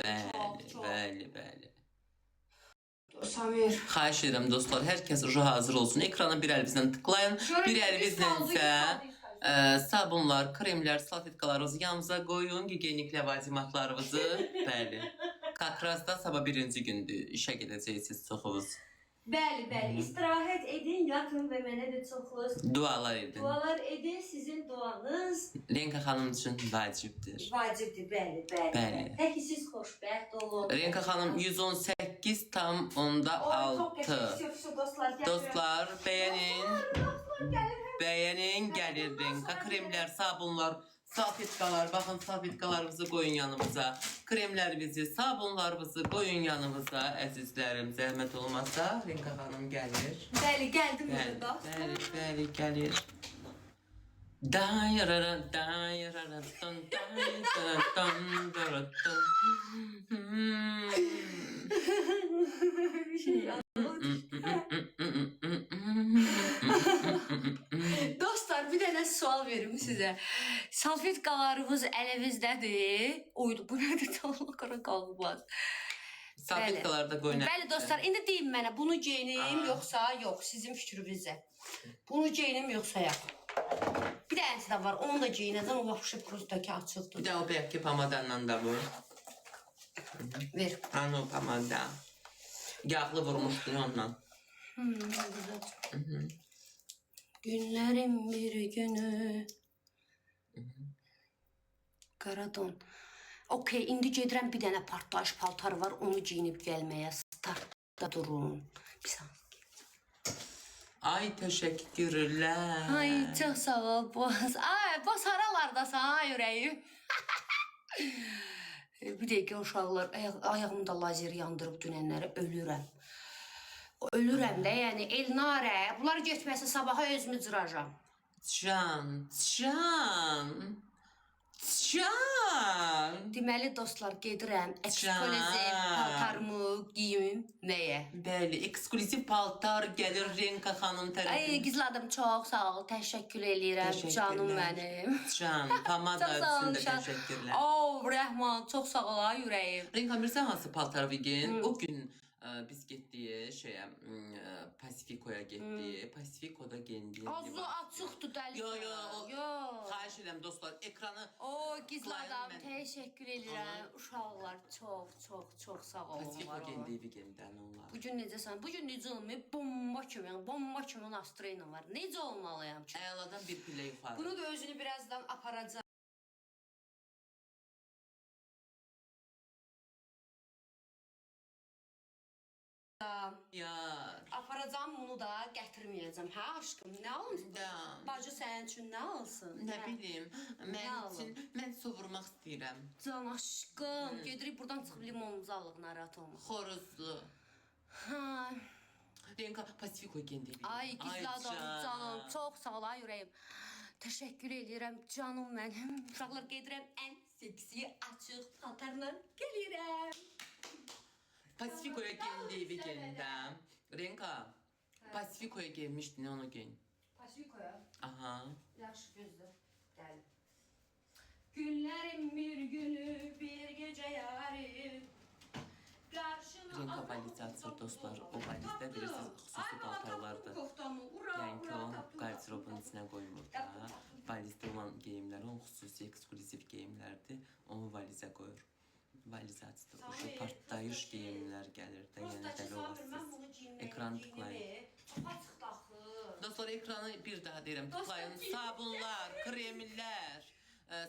Bəli. Samir. Xahiş edirəm dostlar, hər kəs hazır olsun. Ekrana bir əlinizlə tıklayın. Bir əlinizlə isə sabunlar, kremlər, salfetkalarınızı yanınıza qoyun, gigiyenik ləvazimatlarınızı. Bəli. Kakrasda sabah birinci gündür. İşə gedəcəksiniz çoxunuz. Bəli. İstirahət edin, yatın və mənə də çoxunuz. Dualar edin. Dualar edin, sizin duanız. Lenka xanım üçün vacibdir. Vacibdir, bəli. Təki siz xoşbəxt olun. Lenka xanım 118,6. Çok qəşəng dostlar. Dostlar, beğenin gəlir Lenka. Kremlər, sabunlar, salfetkalar. Baxın, salfetkalarımızı qoyun yanımıza. Kremlərimizi, sabunlarımızı qoyun yanımıza. Əzizlərim, zəhmət olmazsa Lenka xanım gəlir. Bəli, gəldim burada. Bəli, gəlir. Dostlar, bir dənə sual verim sizə. Salfetkalarımız əlinizdədir. Oydu, bu nədir? Qara qalmaz. Salfetkalarda qoyun. Bəli dostlar, indi deyin mənə, bunu geyinim yoxsa yox, sizin fikrinizə. Bunu geyinim yoxsa yox. Bir dənəsi də var, onu da geyinəcəm, o yapışıb prostaki açıqdır. Bir də o bəyəki pamadanla da vur. Ver. Ano pamada. Yağlı vurmuşdun ondan. Günlərin bir günü. Qaradon. Okey, indi gedirəm, bir dənə partlayış paltar var, onu geyinib gəlməyə. Startda durun. Bir saniyə. Ay, təşəkkürlər. Ay, çox sağ ol, boz. Ay, boz haralardasan, ay ürəyim. Bir dəqiqə uşaqlar, ayağımda lazer yandırıb dünənləri ölürəm. Ölürəm də, yəni Elnarə, bunlar getməsə sabaha özümü cıracam. Can. Deməli dostlar, gedirəm, ekskluziv paltarımı giyim nəyə? Bəli, ekskluziv paltar gəlir Renka xanım tərəfindən. Ay, gizladım, çox sağ ol, təşəkkür eləyirəm, canım mənim. Can, pamada üçün də təşəkkürlər. Rəhman, çox sağ ol, ay ürəyim. Renka, bilirsən hansı paltar giyin? O gün biz getdik Pasifikoya getdik. Pasifikoda geyindik. Ağzı açıqdır dəli. Yox. Xahiş edirəm dostlar, ekranı gizladım, təşəkkür eləyirəm. Uşaqlar çox sağ olun. Pasifiko geyindik weekenddən onlar. Bugün necəsən? Bugün necə olmuyor? Bomba kimi nastroyla var. Necə olmalıyam ki? Əladan bir pillə yuxarı. Bunu da özünü birazdan aparacaq. Aparacağım, bunu da gətirməyəcəm. Hə aşkım, nə alın? Bacı sənin üçün nə alsın? Nə bilim, mən su vurmaq istəyirəm. Can aşkım, gedirik buradan çıxıb limonumuzu alıq, narahat olma. Xoruzlu. Renka, Pasifikoya geyindik. Ay, gizladım canım, çox sağ ol, ay ürəyim. Təşəkkür eləyirəm, canım mənim. Uşaqlar, gedirəm ən seksi, açıq paltarla gəlirəm. Pasifikoya geyindik weekenddən. Renka, Pasifikoya geyinmişdin, onu geyin. Pasifikoya? Aha. Yaxşı, gözlə. Gəl. Günlərin bir günü, bir gecə yarım. Renka valizi açır dostlar. O valizdə bilirsiniz, xüsusi paltarlardır. Yəni ki, onu qardirobun içinə qoymur da. Valizdə olan geyimlər, onun xüsusi ekskluziv geyimlərdir. Onu valizə qoyur. Valizi açdı. O partlayış geyimlər gəlir də, yəni dəli olasınız. Ekranı tıklayın. Dostlar, ekranı bir daha deyirəm, tıklayın. Sabunlar, kremlər,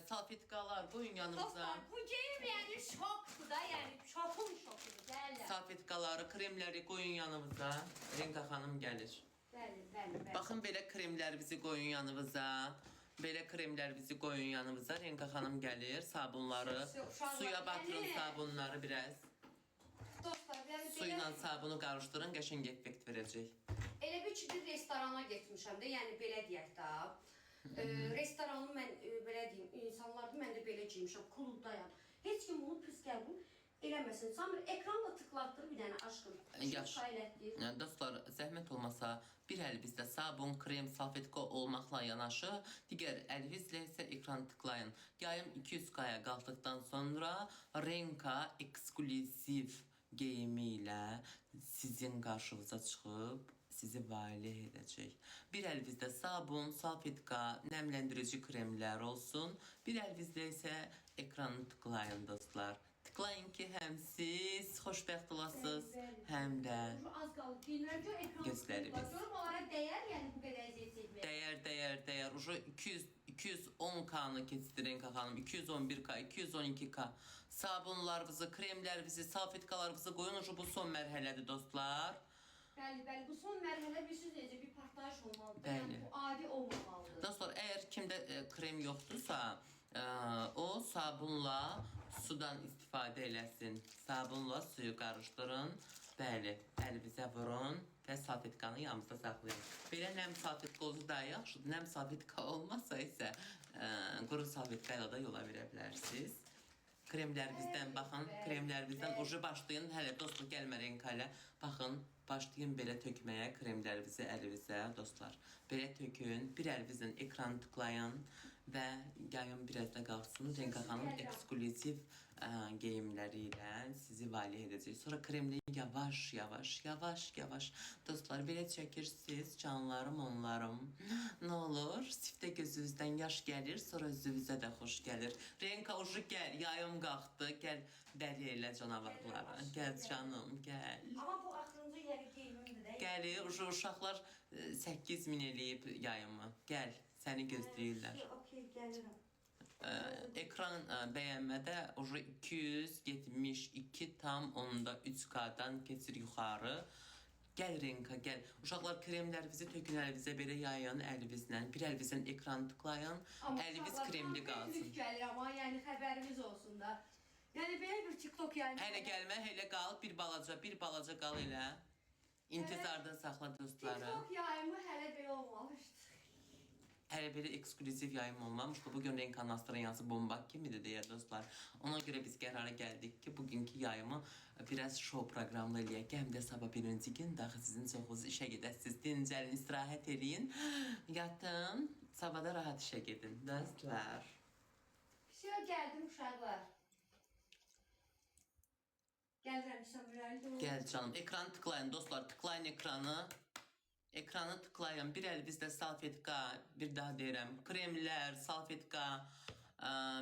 salfetkalar qoyun yanımıza. Dostlar, bu geyim yəni şokdur da, yəni şokun şokudur. Gəllər. Salfetkaları, kremləri qoyun yanımıza. Renka xanım gəlir. Bəli. Baxın, belə kremlərimizi qoyun yanımıza. Belə kremlərimizi qoyun yanımıza. Renka xanım gəlir, sabunları. Suya batırın sabunları biraz. Suyla sabunu qarışdırın, qəşəng effekt verəcək. Elə bir ki, bir restorana getmişəm də, yəni belə deyək də. Restoranı mən belə deyim, insanlarda mən də belə giymişəm, klubbdayam. Heç kim bunu pis gəlmir. Elə eləməsin. Samir ekranla tıklatdır bir dənə aşkım. Yaxşı. Dostlar, zəhmət olmasa bir əlinizdə sabun, krem, salfetka olmaqla yanaşı, digər əlinizlə isə ekran tıklayın. Yayım 200K-ya qalxdıqdan sonra Renka ekskluziv geyimi ilə sizin qarşınıza çıxıb sizi valeh edəcək. Bir əlinizdə sabun, salfetka, nəmləndirici kremlər olsun. Bir əlinizdə isə ekranı tıklayın dostlar. Tıklayın ki, həm siz xoşbəxt olasınız, həm də gözlərimiz. Onlara dəyər, yəni bu qədər əziyyət çəkmək. Dəyər. Ucu 210K-nı keçdi Renka xanım, 211K, 212K. Sabunlarınızı, kremlərinizi, salfetkalarınızı qoyun. Ucu bu son mərhələdir dostlar. Bəli, bu son mərhələ bilirsiniz necə bir partlayış olmalıdır. Bəli. Yəni bu adi olmamalıdır. Dostlar, əgər kimdə krem yoxdursa, o sabunla sudan istifadə eləsin. Sabunla suyu qarışdırın. Bəli, əlinizə vurun və salfetkanı yanınızda saxlayın. Belə nəm salfetka olsa daha yaxşıdır. Nəm salfetka olmazsa isə quru salfetka ilə də yola verə bilərsiniz. Kremlərimizdən baxın, kremlərimizdən ucu başlayın. Hələ dostlar gəlmə Renka ilə. Baxın, başlayın belə tökməyə kremlərinizi əlinizə dostlar. Belə tökün, bir əlinizlə ekranı tıklayın və yayın biraz da qalsın. Renka xanım ekskluziv geyimləri ilə sizi valeh edəcək. Sonra kremlə yavaş dostlar belə çəkirsiniz, canlarım onlarım. Nə olur, siftə gözünüzdən yaş gəlir, sonra üzünüzə də xoş gəlir. Renka ucu gəl, yayım qalxdı, gəl bəli elə canavarlara. Gəl canım, gəl. Amma bu axırıncı yeri geyimimdir də. Gəlir, uşaqlar 8000 eləyib yayımı. Gəl, səni gözləyirlər. Okey, gəlirəm. Ekran bəyənmədə 272,3K-dan keçir yuxarı. Gəl Renka, gəl. Uşaqlar kremlərinizi tökün əlinizə belə yayın əlinizlə. Bir əlinizlə ekranı tıklayın. Əliniz kremli qalsın. Gəlir amma yəni xəbərimiz olsun da. Yəni belə bir TikTok yəni. Hələ gəlmə, elə qal. Bir balaca qal elə. İntizarda saxla dostları. TikTok yayımı hələ belə olmamışdı. Hələ belə ekskluziv yayım olmamışdı. Bugün Renkanın Astraniyası bombak kimidir deyər dostlar. Ona görə biz qərara gəldik ki, bugünkü yayımı biraz show proqramlı eləyək. Həm də sabah birinci gün daxı sizin çoxunuz işə gedəsiniz. Dincəlin, istirahət eləyin. Yatın, sabahda rahat işə gedin. Dostlar. Gəldim uşaqlar. Gəlirəm Samir. Gəl canım. Ekranı tıklayın dostlar. Tıklayın ekranı. Ekranı tıklayın. Bir əlinizdə salfetka, bir daha deyirəm, kremlər, salfetka,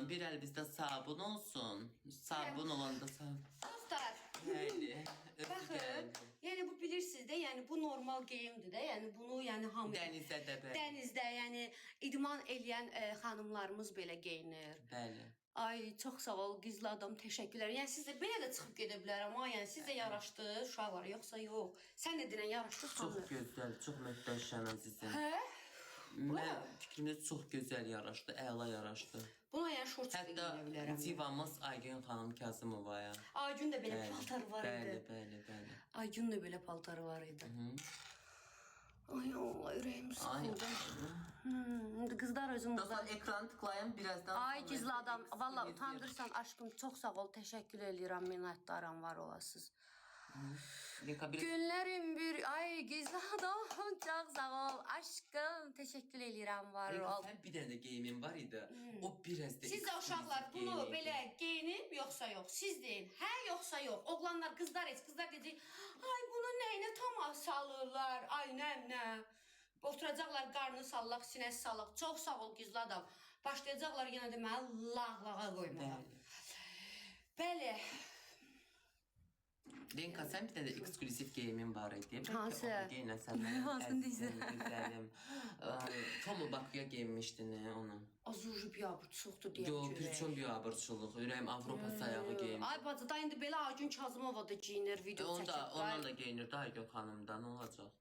bir əlinizdə sabun olsun. Sabun olanda sabun. Dostlar, Bəli. baxın, yəni bu bilirsiniz də, yəni bu normal geyimdir də, yəni bunu yəni hamı Dənizdə də bəli. dənizdə, yəni idman eləyən xanımlarımız belə geyinir. Bəli. Ay, çox sağ ol, gizli adam, təşəkkürlər. Yəni siz də belə də çıxıb gedə bilər, amma yəni sizə yaraşdı uşaqlar, yoxsa yox. Sən də denən yaraşdı Çox sanır. gözəl, çox möhtəşəm əzizim. Hə? Mən fikrimdə çox gözəl yaraşdı, əla yaraşdı. Buna yəni şort da Hətta geyinə bilərəm. divamız Aygün xanım Kazımovaya. Aygün də belə paltarı var idi. Bəli. Aygün də belə paltarı var idi. Ay Allah, ürəyim sıxıldı. Qızlar özüm Dostlar ekranı tıklayın birazdan. Ay gizli adam, valla utandırsan aşkım, çox sağ ol, təşəkkür edirəm, minnətdaram, var olasınız. Günlərim bir, ay gizli adam, çox sağ ol, aşkım, təşəkkür edirəm, var ol. Sən bir dənə geyimin var idi, o biraz da... Siz də uşaqlar bunu belə geyinib, yoxsa yox, siz deyin, hə yoxsa yox, oğlanlar, qızlar deyəcək, ay bunu nəyinə tam salırlar, ay nə. Oturacaqlar, qarnını sallaq, sinəsi sallaq, çox sağ ol gizli adam. Başlayacaqlar yenə də mənə lağlağa qoymağa. Bəli. Renka, sən bir dənə ekskluziv geyimin var idi. Hansı? Geyinəsən mənim əzizim, güzəlim. Tomu Bakıya geyinmişdin onu. Azurcu biabır çoxdur deyək Yox, görək. bir çox biabırçılıq. Ürəyim Avropa sayağı geyinmiş. Ay bacı, da indi belə Aygün Kazımova da geyinir, video çəkir. Ondan da geyinir, daha Aygün xanımdan olacaq.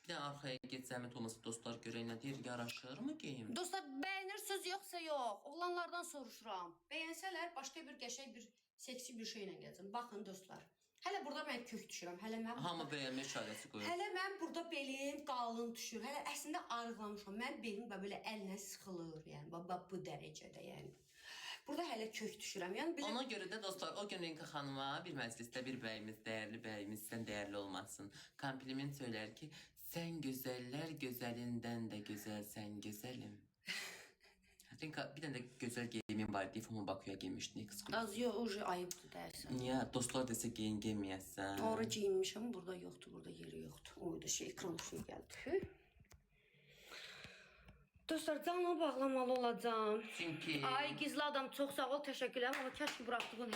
Bir də arxaya get, zəhmət olmasa dostlar görək nə deyir, yaraşır mı geyim? Dostlar, bəyənirsiniz yoxsa yox? Oğlanlardan soruşuram. Bəyənsələr, başqa bir qəşəng bir seksi bir şeylə gələcəm. Baxın dostlar. Hələ burada mən kök düşürəm. Hamı bəyənmə işarəsi qoyur. Hələ mən burada belim qalın düşür. Hələ əslində arıqlamışam. Mən belim belə əllə sıxılır. Yəni bu dərəcədə yəni. Burada hələ kök düşürəm. Yəni Ona görə də dostlar, o gün Rinka xanıma bir məclisdə bir bəyimiz, dəyərli bəyimiz, sən dəyərli olmasın, kompliment söylər ki, sən gözəllər gözəlindən də gözəlsən gözəlim. Rinka bir dənə də gözəl geyimin var deyib, ama Bakıya giymişdin ekskluzif. az yox, ucu ayıbdır dərsən. Niyə? Dostlar desə geyin giyməyəsən. Orada giyinmişəm, burada yoxdur, burada yeri yoxdur. Oyda ekran şey gəldi. Dostlar, canlı bağlamalı olacağım. Çünki... Ay, gizli adam, çox sağ ol, təşəkkürlər. Amma kəşke buraxdığın